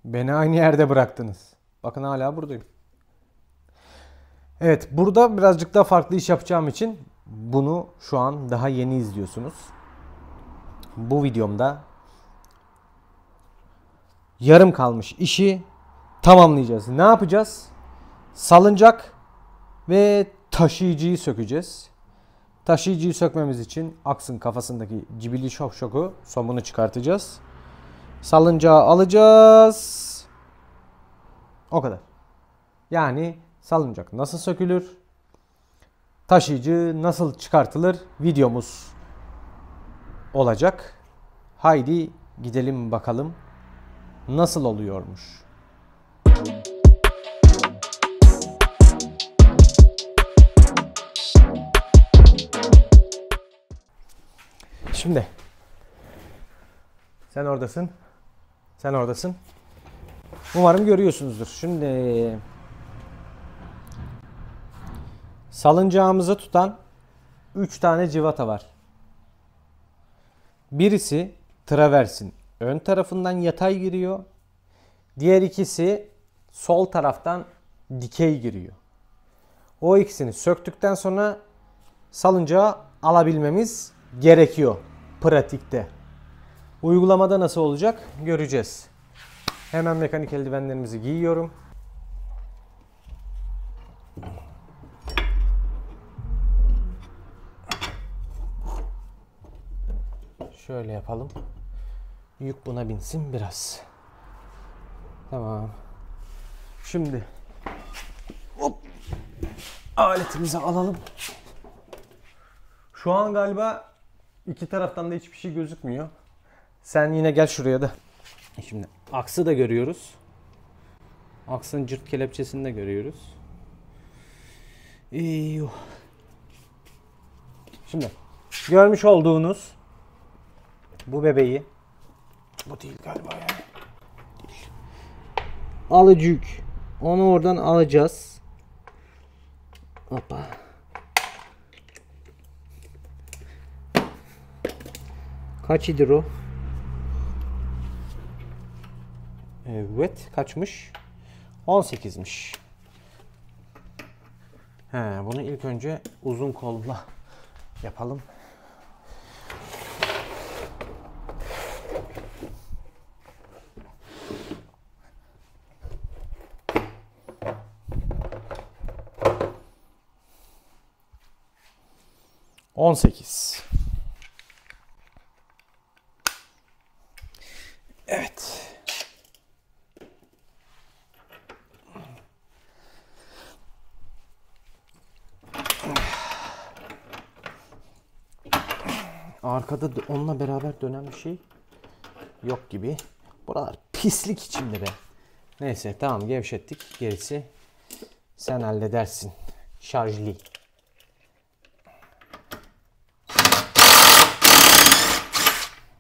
Beni aynı yerde bıraktınız. Bakın hala buradayım. Evet, burada birazcık daha farklı iş yapacağım için bunu şu an daha yeni izliyorsunuz. Bu videomda yarım kalmış işi tamamlayacağız. Ne yapacağız? Salıncak ve taşıyıcıyı sökeceğiz. Taşıyıcıyı sökmemiz için aksın kafasındaki cibili şoku somunu çıkartacağız. Salıncağı alacağız. O kadar. Yani salıncak nasıl sökülür? Taşıyıcı nasıl çıkartılır? Videomuz olacak. Haydi gidelim bakalım nasıl oluyormuş. Şimdi sen oradasın. Sen oradasın. Umarım görüyorsunuzdur. Şimdi salıncağımızı tutan 3 tane civata var. Birisi traversin ön tarafından yatay giriyor. Diğer ikisi sol taraftan dikey giriyor. O ikisini söktükten sonra salıncağı alabilmemiz gerekiyor pratikte. Uygulamada nasıl olacak göreceğiz. Hemen mekanik eldivenlerimizi giyiyorum. Şöyle yapalım. Yük buna binsin biraz. Tamam. Şimdi hop, aletimizi alalım. Şu an galiba iki taraftan da hiçbir şey gözükmüyor. Sen yine gel şuraya da. Şimdi aksı da görüyoruz. Aksın cırt kelepçesini de görüyoruz. Şimdi görmüş olduğunuz bu bebeği, bu değil galiba yani. Değil. Alıcı yük. Onu oradan alacağız. Hoppa. Kaç idir o? Evet, kaçmış? 18'miş. Bunu ilk önce uzun kolla yapalım. On sekiz. Evet. Arkada onunla beraber dönen bir şey yok gibi. Buralar pislik içinde be. Neyse tamam, gevşettik. Gerisi sen halledersin. Şarjlı.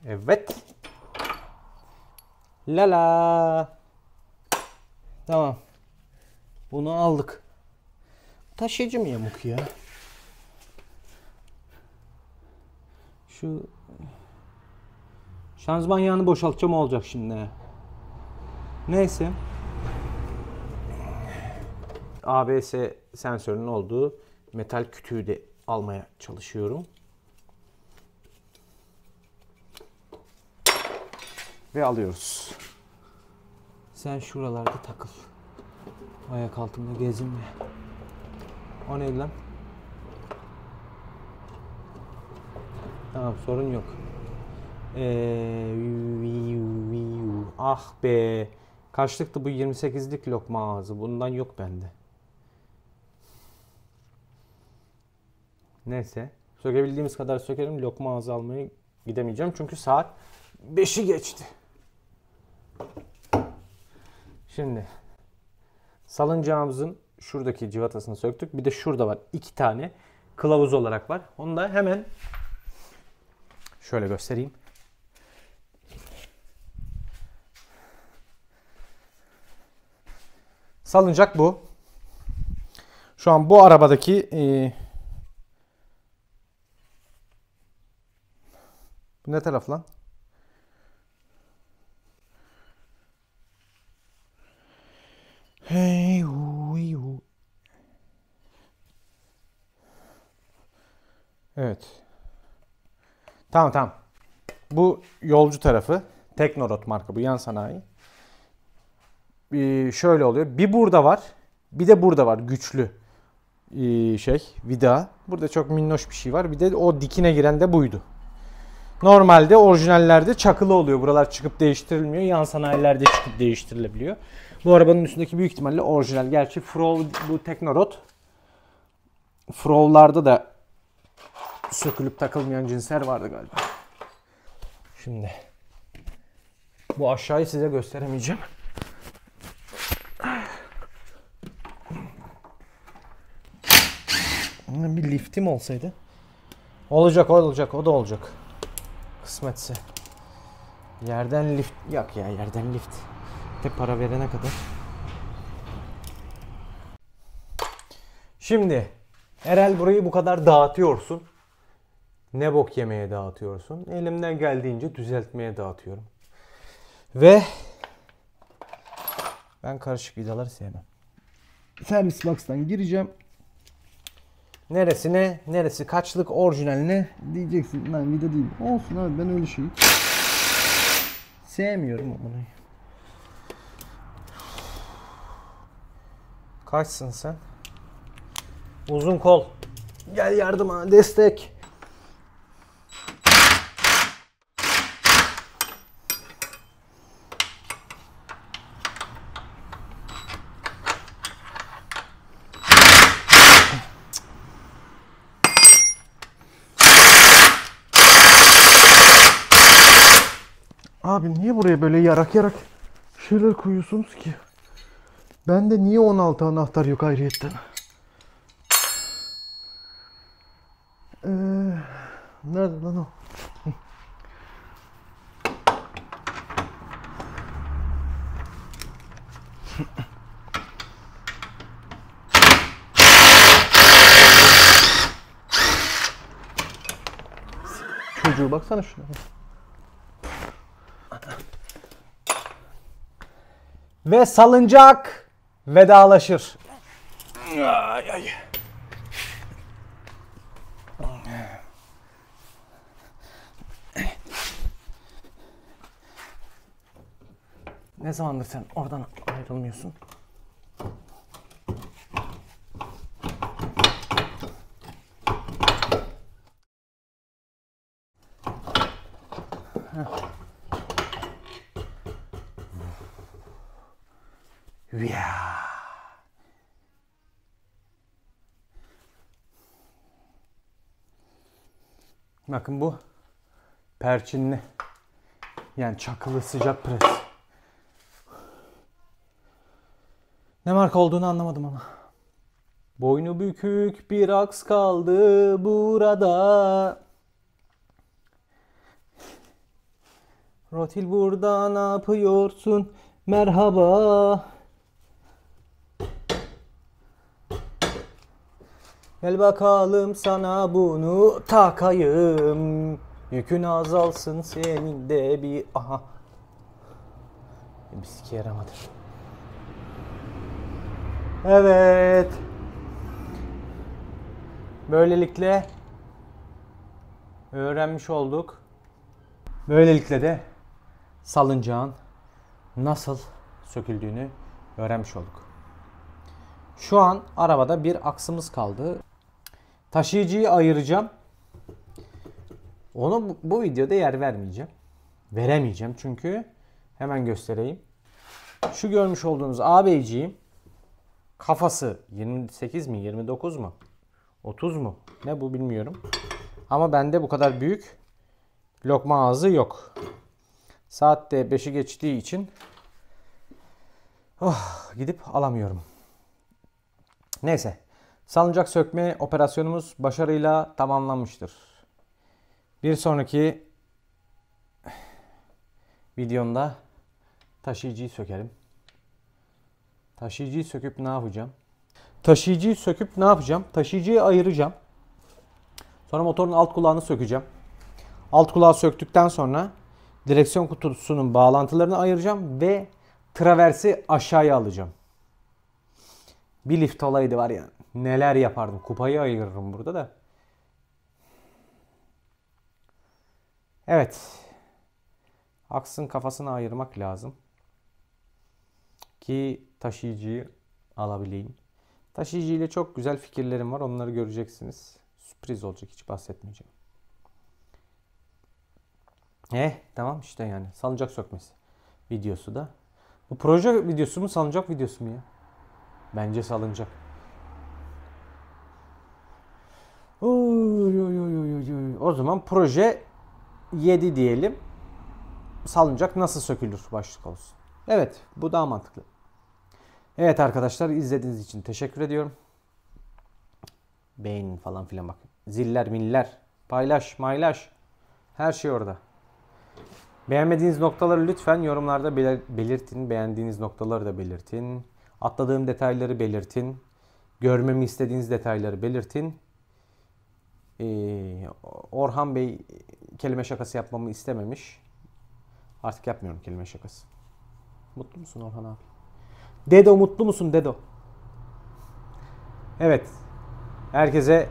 Evet. Lala. Tamam. Bunu aldık. Taşıyıcı mı yamuk ya? Şu şanzıman yağını boşaltacağım, olacak şimdi. Neyse. ABS sensörünün olduğu metal kütüğü de almaya çalışıyorum. Ve alıyoruz. Sen şuralarda takıl. Ayak altımda gezinme. O neydi lan? Tamam, sorun yok. Ah be. Kaçlıktı bu 28'lik lokma ağzı? Bundan yok bende. Neyse. Sökebildiğimiz kadar sökelim. Lokma ağzı almaya gidemeyeceğim. Çünkü saat 5'i geçti. Şimdi salıncağımızın şuradaki civatasını söktük. Bir de şurada var. 2 tane kılavuz olarak var. Onu da hemen şöyle göstereyim. Salıncak bu. Şu an bu arabadaki bu ne taraf lan? Evet. Tamam. Bu yolcu tarafı. Teknorot marka, bu yan sanayi. Şöyle oluyor. Bir burada var. Bir de burada var. Güçlü vida. Burada çok minnoş bir şey var. Bir de o dikine giren de buydu. Normalde orijinallerde çakılı oluyor. Buralar çıkıp değiştirilmiyor. Yan sanayilerde çıkıp değiştirilebiliyor. Bu arabanın üstündeki büyük ihtimalle orijinal. Gerçi bu Teknorot. Frol'larda da sökülüp takılmayan cinsler vardı galiba. Şimdi bu aşağıyı size gösteremeyeceğim. Bir liftim olsaydı. Olacak o da olacak. Kısmetse. Yerden lift yok ya, yerden lift. De para verene kadar. Şimdi Erel, burayı bu kadar dağıtıyorsun. Ne bok yemeye dağıtıyorsun. Elimden geldiğince düzeltmeye dağıtıyorum. Ve ben karışık vidaları sevmem. Servis box'tan gireceğim. Neresine, neresi kaçlık, orijinaline diyeceksin. Lan vida değil. Olsun abi, ben öyle şeyi sevmiyorum onu. Kaçsın sen? Uzun kol. Gel yardıma, destek. Abi niye buraya böyle yarak şeyler koyuyorsunuz ki? Bende niye 16 anahtar yok ayrıyetten? Nerede lan o? Çocuğu baksana şuna. Ve salıncak vedalaşır. Ay. Ne zamandır sen oradan ayrılmıyorsun? Ya. Bakın bu perçinli, yani çakılı sıcak pres. Ne marka olduğunu anlamadım ama. Boynu bükük bir aks kaldı burada. Rotil burada ne yapıyorsun? Merhaba. Gel bakalım sana bunu takayım. Yükün azalsın senin de bir... Aha. Bir sike yaramadı. Evet. Böylelikle öğrenmiş olduk. Böylelikle de salıncağın nasıl söküldüğünü öğrenmiş olduk. Şu an arabada bir aksımız kaldı. Taşıyıcıyı ayıracağım. Onu bu videoda yer vermeyeceğim. Veremeyeceğim çünkü hemen göstereyim. Şu görmüş olduğunuz ağabeyciğim kafası 28 mi 29 mu 30 mu ne bu bilmiyorum. Ama bende bu kadar büyük lokma ağzı yok. Saat de 5'i geçtiği için gidip alamıyorum. Neyse. Salıncak sökme operasyonumuz başarıyla tamamlanmıştır. Bir sonraki videomda taşıyıcıyı sökerim. Taşıyıcıyı söküp ne yapacağım? Taşıyıcıyı ayıracağım. Sonra motorun alt kulağını sökeceğim. Alt kulağı söktükten sonra direksiyon kutusunun bağlantılarını ayıracağım ve traversi aşağıya alacağım. Bir lift olaydı var ya, neler yapardım. Kupayı ayırırım burada da. Evet. Aksın kafasını ayırmak lazım. Ki taşıyıcıyı alabileyim. Taşıyıcı ile çok güzel fikirlerim var. Onları göreceksiniz. Sürpriz olacak. Hiç bahsetmeyeceğim. Tamam işte yani. Salıncak sökmesi videosu da. Bu proje videosu mu, salıncak videosu mu ya? Bence salıncak. O zaman proje 7 diyelim. Salıncak nasıl sökülür başlık olsun. Evet, bu daha mantıklı. Evet arkadaşlar, izlediğiniz için teşekkür ediyorum. Beğenin falan filan bak. Ziller miller. Paylaş maylaş. Her şey orada. Beğenmediğiniz noktaları lütfen yorumlarda belirtin. Beğendiğiniz noktaları da belirtin. Atladığım detayları belirtin. Görmemi istediğiniz detayları belirtin. Orhan Bey kelime şakası yapmamı istememiş. Artık yapmıyorum kelime şakası. Mutlu musun Orhan abi? Dedo mutlu musun Dedo? Evet. Herkese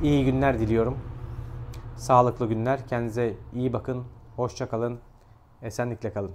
iyi günler diliyorum. Sağlıklı günler. Kendinize iyi bakın. Hoşça kalın. Esenlikle kalın.